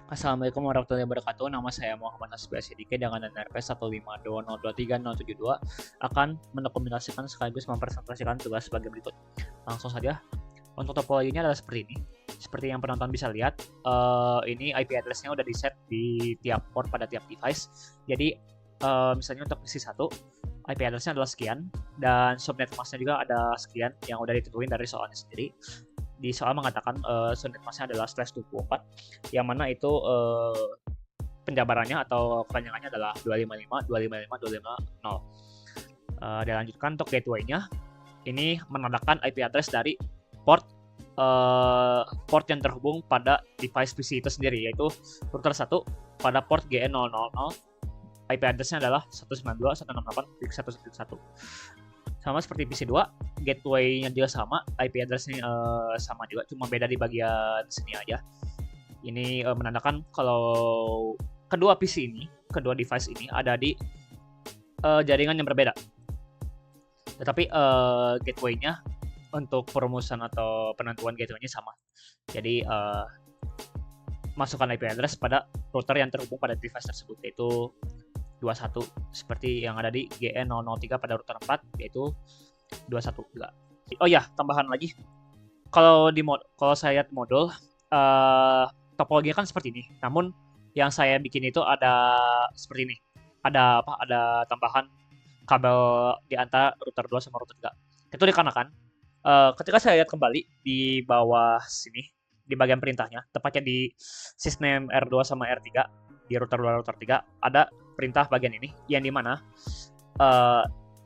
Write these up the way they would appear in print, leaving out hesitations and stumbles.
Assalamualaikum warahmatullahi wabarakatuh. Nama saya Muhammad Hasbi Asyidike dengan NRP 152202367 akan mendokumentasikan sekaligus mempresentasikan tugas sebagai berikut. Langsung saja. Untuk topologinya adalah seperti ini. Seperti yang penonton bisa lihat, ini IP address-nya udah di-set di tiap port pada tiap device. Jadi, misalnya untuk PC 1, IP address-nya adalah sekian, dan subnet mask-nya juga ada sekian yang udah ditentuin dari soalnya sendiri. Di soal mengatakan subnet mask-nya adalah /24, yang mana itu penjabarannya atau kepanjangannya adalah 255.255.250. Dilanjutkan untuk gateway-nya, ini menandakan IP address dari port yang terhubung pada device PC itu sendiri, yaitu router 1 pada port GN000. IP address-nya adalah 192.168.1.1. Sama seperti PC 2, gateway-nya juga sama, IP address-nya sama juga, cuma beda di bagian sini aja. Ini menandakan kalau kedua device ini ada di jaringan yang berbeda. Tetapi gateway-nya untuk perumusan atau penentuan gateway-nya sama. Jadi masukkan IP address pada router yang terhubung pada device tersebut, yaitu 21 seperti yang ada di GN003 pada router 4, yaitu 21 juga. Oh ya, tambahan lagi. Kalau saya lihat modul topologinya kan seperti ini. Namun yang saya bikin itu ada seperti ini. Ada tambahan kabel di antara router 2 sama router 3. Itu dikarenakan ketika saya lihat kembali di bawah sini di bagian perintahnya, tepatnya di sysname R2 sama R3, di router 2 router 3 ada perintah bagian ini yang dimana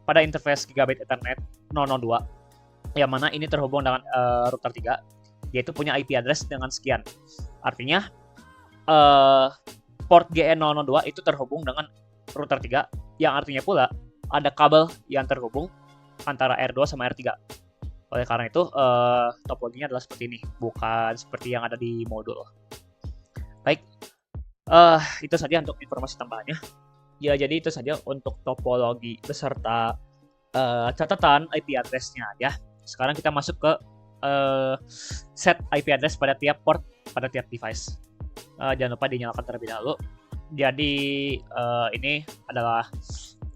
pada interface Gigabit Ethernet 002 yang mana ini terhubung dengan router 3, yaitu punya IP address dengan sekian. Artinya port GN002 itu terhubung dengan router 3, yang artinya pula ada kabel yang terhubung antara R2 sama R3. Oleh karena itu topologinya adalah seperti ini, bukan seperti yang ada di modul. Baik, itu saja untuk informasi tambahannya. Ya, jadi itu saja untuk topologi beserta catatan IP address-nya aja. Sekarang kita masuk ke set IP address pada tiap port pada tiap device. Jangan lupa dinyalakan terlebih dahulu. Jadi ini adalah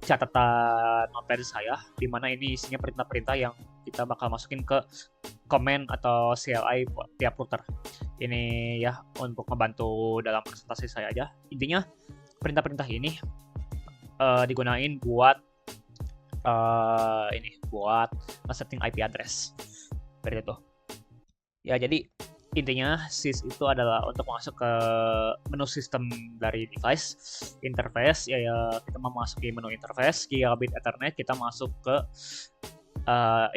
catatan notepad saya, di mana ini isinya perintah-perintah yang kita bakal masukin ke command atau CLI tiap router. Ini ya untuk membantu dalam presentasi saya aja. Intinya perintah-perintah ini digunain buat buat setting IP address seperti itu. Ya, jadi intinya sys itu adalah untuk masuk ke menu sistem dari device interface. Ya, kita memasuki menu interface Gigabit Ethernet, kita masuk ke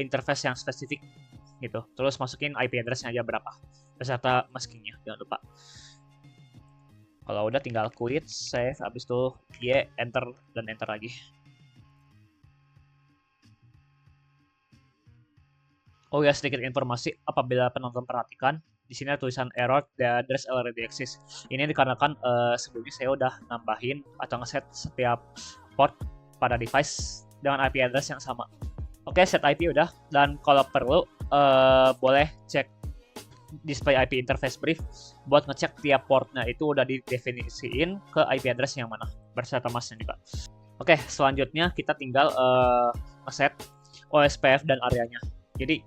interface yang spesifik gitu. Terus masukin IP address-nya aja berapa beserta masking-nya, jangan lupa. Kalau udah tinggal quit, save, habis itu enter dan enter lagi. Oh ya, sedikit informasi apabila penonton perhatikan, di sini ada tulisan error, the address already exists. Ini dikarenakan sebelumnya saya udah nambahin atau ngeset setiap port pada device dengan IP address yang sama. Oke, set IP udah, dan kalau perlu boleh cek display IP interface brief buat ngecek tiap portnya itu udah didefinisiin ke IP address yang mana beserta masknya juga. Oke, selanjutnya kita tinggal ngeset OSPF dan areanya. Jadi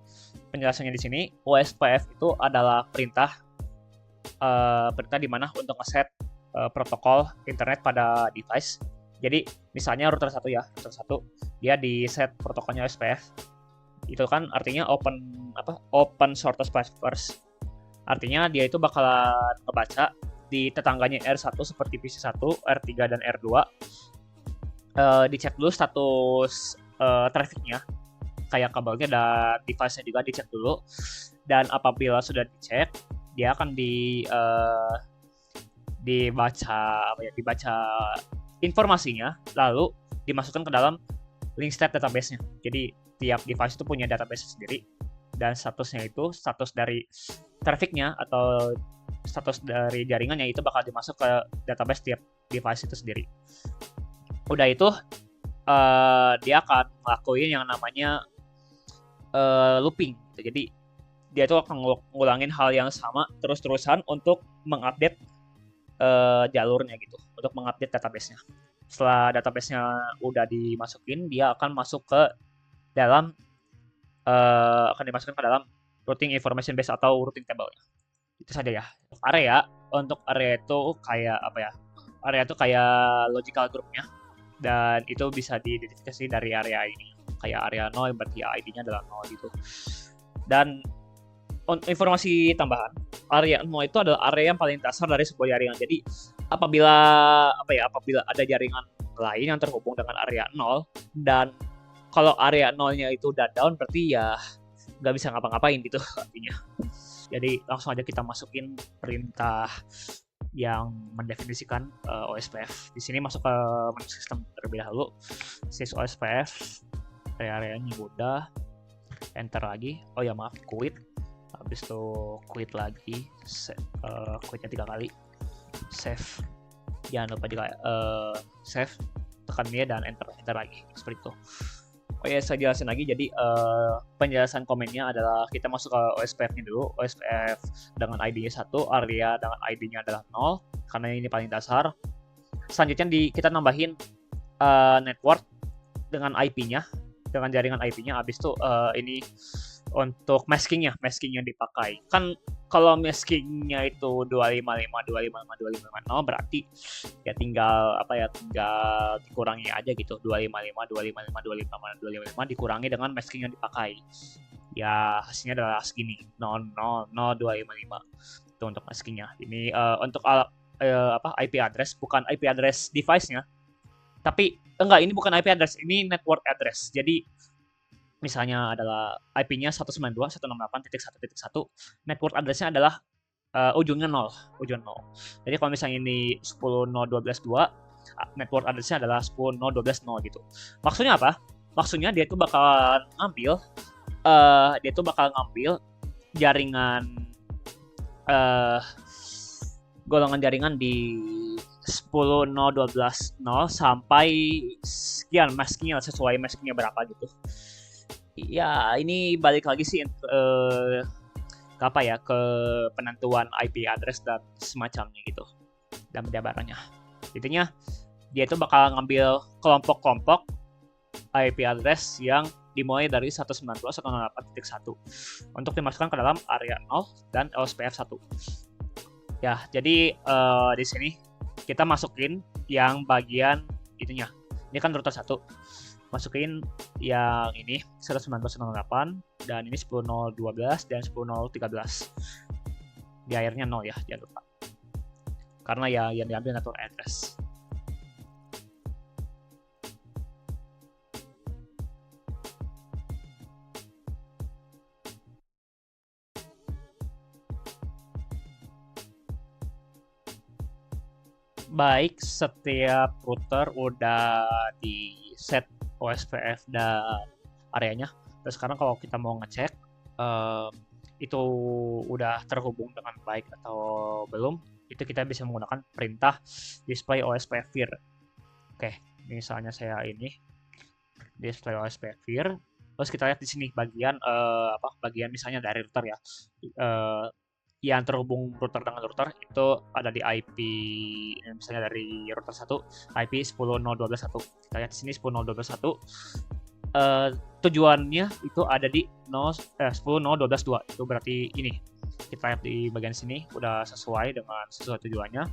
penjelasannya di sini, OSPF itu adalah perintah di mana untuk ngeset protokol internet pada device. Jadi misalnya router 1 dia di set protokolnya OSPF. Itu kan artinya open shortest path first. Artinya dia itu bakalan ngebaca di tetangganya R1 seperti PC1, R3 dan R2. Dicek dulu status trafficnya, kayak kabelnya dan device-nya juga dicek dulu. Dan apabila sudah dicek, dia akan dibaca informasinya, lalu dimasukkan ke dalam link state database-nya. Jadi tiap device itu punya database sendiri, dan statusnya itu status dari trafficnya atau status dari jaringannya itu bakal dimasuk ke database tiap device itu sendiri. Udah itu dia akan ngelakuin yang namanya looping. Jadi dia tuh akan ngulangin hal yang sama terus-terusan untuk mengupdate jalurnya gitu untuk mengupdate database-nya. Setelah database-nya udah dimasukin, dia akan masuk ke dalam akan dimasukkan ke dalam routing information base atau routing table-nya. Itu saja ya. Untuk area itu kayak apa ya? Area itu kayak logical group-nya, dan itu bisa diidentifikasi dari area ini. Kayak area 0 berarti ID-nya adalah 0 gitu. Dan informasi tambahan, area 0 itu adalah area yang paling dasar dari sebuah jaringan. Jadi apabila ada jaringan lain yang terhubung dengan area 0, dan kalau area 0-nya itu udah down, berarti ya nggak bisa ngapa-ngapain gitu artinya. Jadi langsung aja kita masukin perintah yang mendefinisikan OSPF. Di sini masuk ke menu sistem terlebih dahulu. Sys OSPF, area-areanya udah, enter lagi. Oh ya maaf, quit. Habis itu quit lagi, quitnya 3 kali, save. Jangan lupa juga save, tekan dia dan enter lagi seperti itu. Oh ya, saya jelasin lagi. Jadi penjelasan komennya adalah kita masuk ke OSPF-nya dulu. OSPF dengan ID-nya 1, area dengan ID-nya adalah 0 karena ini paling dasar. Selanjutnya kita nambahin network dengan IP-nya, dengan jaringan IP-nya. Habis itu ini untuk maskingnya dipakai. Kan kalau maskingnya itu 255.255.255.0 berarti ya tinggal dikurangi aja gitu, 255.255.255.255 dikurangi dengan masking yang dipakai. Ya hasilnya adalah segini, 0000255 itu untuk maskingnya. Ini untuk IP address, bukan IP address device-nya. Tapi ini bukan IP address, ini network address. Jadi misalnya adalah IP-nya 192.168.1.1, network address-nya adalah ujungnya 0. Jadi kalau misalnya ini 10.0.12.2, network address-nya adalah 10.0.12.0 gitu. Maksudnya apa? Maksudnya dia itu bakal ngambil jaringan golongan jaringan di 10.0.12.0 sampai sekian maskingnya, sesuai maskingnya berapa gitu. Ya ini balik lagi sih ke penentuan IP address dan semacamnya gitu, dan penjabarannya. Intinya dia itu bakal ngambil kelompok-kelompok IP address yang dimulai dari 192.168.1 untuk dimasukkan ke dalam area 0 dan OSPF 1. Ya, jadi di sini kita masukin yang bagian itunya. Ini kan router 1. Masukin yang ini 192.168 dan ini 10.0.12 dan 10.0.13. Di akhirnya 0 ya, jangan lupa. Karena ya yang diambil network address. Baik, setiap router udah di set OSPF dan areanya. Terus sekarang kalau kita mau ngecek itu udah terhubung dengan baik atau belum, itu kita bisa menggunakan perintah display OSPF vir. Oke, misalnya saya ini display OSPF vir. Terus kita lihat di sini bagian bagian misalnya dari router ya. Yang terhubung router dengan router itu ada di IP, misalnya dari router 1 IP 10.0.12.1. Kita lihat di sini 10.0.12.1. Tujuannya itu ada di 10.0.12.2. Itu berarti ini. Kita lihat di bagian sini udah sesuai dengan sesuai tujuannya.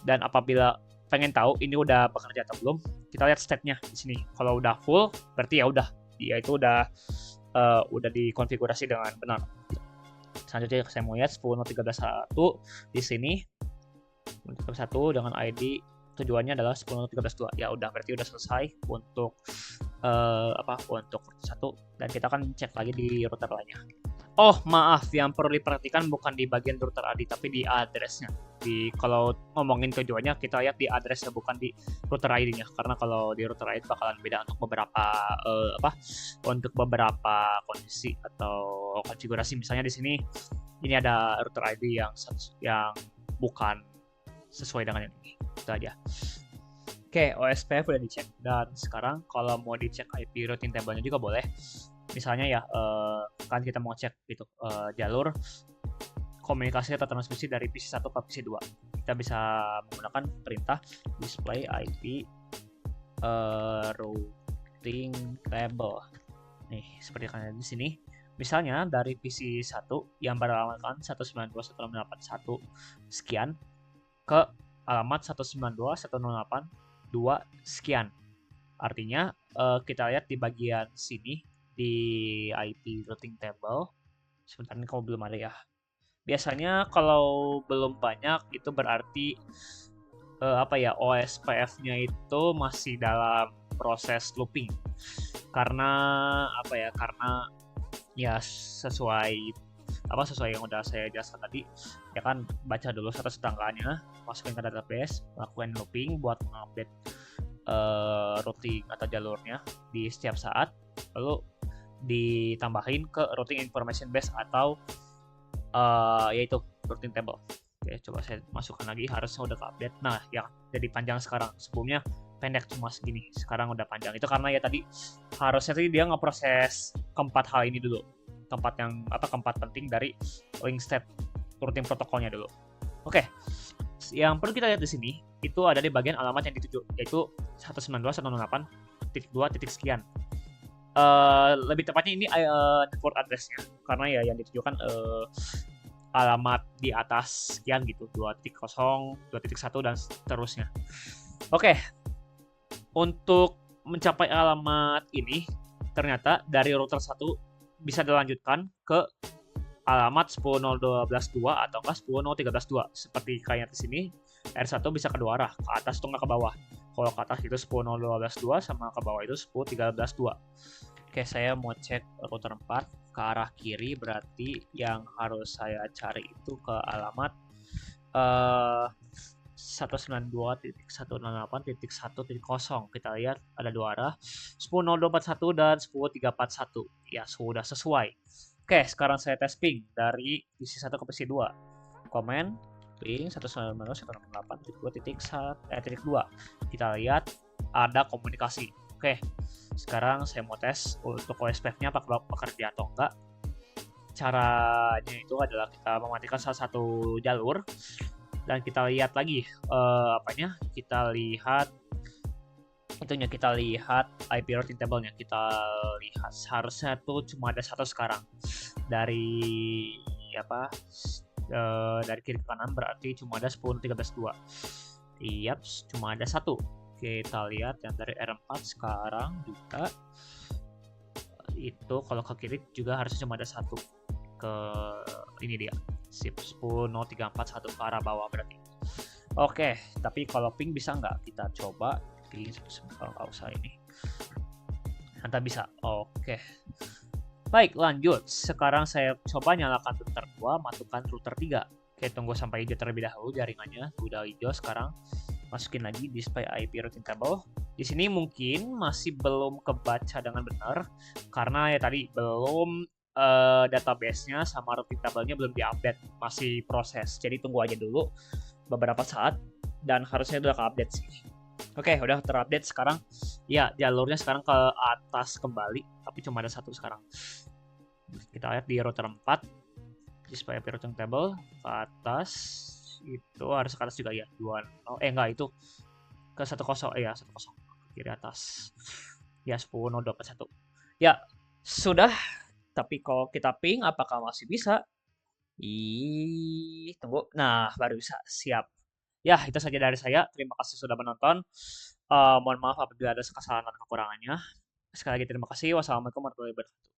Dan apabila pengen tahu ini udah bekerja atau belum, kita lihat state-nya di sini. Kalau udah full, berarti ya udah, dia itu udah dikonfigurasi dengan benar. Selanjutnya saya mau lihat 10.0.13.1 di sini 10.0.13.1 dengan ID tujuannya adalah 10.0.13.2. Ya udah, berarti udah selesai untuk untuk router 1, dan kita akan cek lagi di router lainnya. Oh maaf, yang perlu diperhatikan bukan di bagian router ID tapi di address-nya. Kalau ngomongin tujuannya kita lihat di address-nya, bukan di router ID-nya, karena kalau di router ID bakalan beda untuk beberapa kondisi atau konfigurasi. Misalnya di sini ini ada router ID yang bukan sesuai dengan yang ini. Itu aja. Oke, OSPF udah dicek, dan sekarang kalau mau dicek IP routing table-nya juga boleh. Misalnya ya kan kita mau cek gitu jalur komunikasi atau transmisi dari PC1 ke PC2. Kita kita bisa menggunakan perintah display IP routing table. Nih, seperti kalian di sini. Misalnya dari PC 1 yang beralamatkan 192.168.1 sekian ke alamat 192.168.2 sekian. Artinya kita lihat di bagian sini di IP routing table. Sebentar ini kalau belum ada ya. Biasanya kalau belum banyak itu berarti OSPF-nya itu masih dalam proses looping. Karena sesuai yang udah saya jelaskan tadi, ya kan, baca dulu status tanggalnya, masukin ke database, lakukan looping buat update routing atau jalurnya di setiap saat, lalu ditambahin ke routing information base atau yaitu routing table. Oke, coba saya masukkan lagi, harusnya udah update. Nah, yang jadi panjang sekarang, sebelumnya pendek cuma segini, sekarang udah panjang. Itu karena ya tadi harusnya tadi dia ngeproses keempat hal ini dulu, keempat penting dari link state routing protokolnya dulu. Oke, yang perlu kita lihat di sini itu ada di bagian alamat yang dituju, yaitu 192.168.2 sekian. Lebih tepatnya ini network address-nya, karena ya yang ditujukan alamat di atas sekian gitu, 2.0, 2.1 dan seterusnya. Oke. Untuk mencapai alamat ini ternyata dari router 1 bisa dilanjutkan ke alamat 10.0.12.2 atau enggak 10.0.13.2. Seperti kayak di sini, R1 bisa kedua arah, ke atas atau enggak ke bawah. Kalau ke atas itu 10.0.12.2 sama ke bawah itu 10.13.2. Oke, saya mau cek router 4 ke arah kiri, berarti yang harus saya cari itu ke alamat 192.168.1.0. Kita lihat ada dua arah, 10.0.241 dan 10.341. Ya, sudah sesuai. Oke, sekarang saya tes ping dari PC 1 ke PC 2. Komen ping 192.168.2. Kita lihat ada komunikasi. Oke, sekarang saya mau tes untuk OSPF-nya apakah bekerja atau enggak. Caranya itu adalah kita mematikan salah satu jalur dan kita lihat lagi kita lihat IP routing table-nya. Kita lihat seharusnya tuh cuma ada satu sekarang. Dari kiri ke kanan berarti cuma ada 10.13.2. Iya, cuma ada satu. Kita lihat yang dari R4 sekarang juga itu kalau ke kiri juga harusnya cuma ada satu. Ke ini dia, SIP 10.0.341 ke arah bawah berarti. Oke, tapi kalau ping bisa nggak? Kita coba ping kalau nggak usah ini. Nanti bisa. Oke. Baik, lanjut. Sekarang saya coba nyalakan router 2, masukkan router 3. Oke, tunggu sampai hijau terlebih dahulu jaringannya. Udah hijau sekarang. Masukin lagi display IP routing table. Di sini mungkin masih belum kebaca dengan benar karena ya tadi belum database-nya sama routing table-nya belum diupdate, masih proses. Jadi tunggu aja dulu beberapa saat dan harusnya udah ke-update sih. Oke, udah terupdate sekarang. Ya, jalurnya sekarang ke atas kembali, tapi cuma ada satu sekarang. Kita lihat di router 4 display IP routing table ke atas. Itu harus ke atas juga ya, 20. Enggak, itu ke 10 ya, 10 ke kiri atas. Ya, 10.0.21. Ya, sudah. Tapi kalau kita ping apakah masih bisa? Tunggu. Nah, baru bisa. Siap. Ya, itu saja dari saya. Terima kasih sudah menonton. Mohon maaf apabila ada kesalahan dan kekurangannya. Sekali lagi terima kasih. Wassalamualaikum warahmatullahi wabarakatuh.